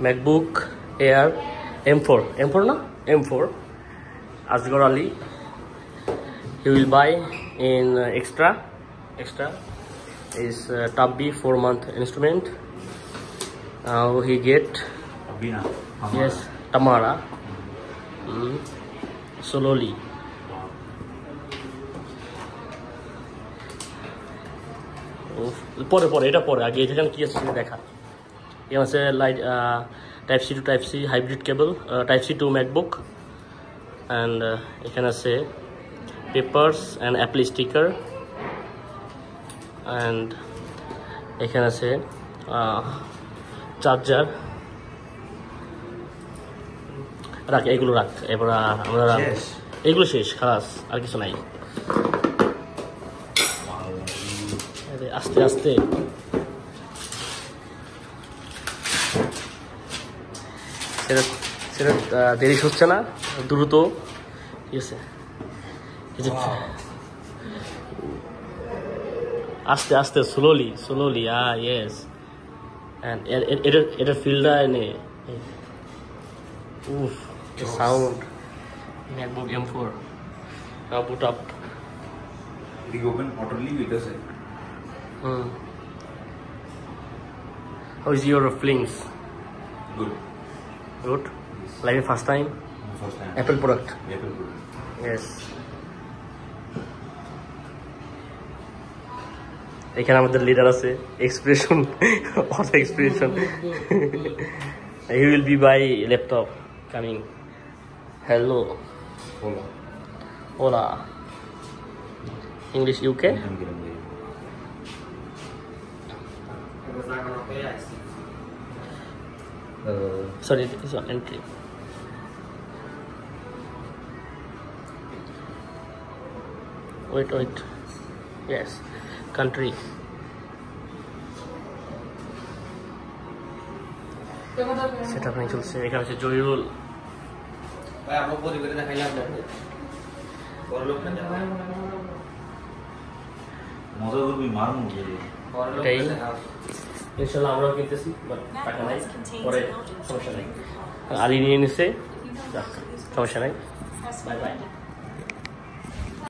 MacBook Air M4 na M4 Asghar Ali. He will buy in extra is Tabby 4-month instrument. He get yes Tamara slowly. পরে এটা পরে আগে এখানে কি আছে দেখা। এখানে আছে light type C to type C hybrid cable type C to MacBook and এখানে আছে papers and Apple sticker and এখানে আছে চার্জার। রাখ এগুলো রাখ, এবার আমরা এগুলো শেষ খালাস, আর কিছু নাই। আস্তে আস্তে সেটা দেরি হচ্ছে না, দ্রুত ঠিক আছে। আস্তে আস্তে স্লোলি ইয়েস। এটার ফিল্ডটা এনে উফ sound MacBook M4 now boot up. It open automatically with us. How is your feelings? Good. Good? Like first time? First time. Apple product? Apple product. Yes. এখানে আমাদের লিডার আছে, expression of expression. He will be by laptop coming. Hello. Hola. English UK? Sorry, this is entry. Wait. Yes, country. সেটা আপনি চলছে। এখানে হচ্ছে জহিরুল। এটাই ইনশাল্লাহ আমরাও কিনতেছি, টাকা নাই, পরে সমস্যা নাই। আলী নিয়ে নিছে, সমস্যা নাই। Bye bye.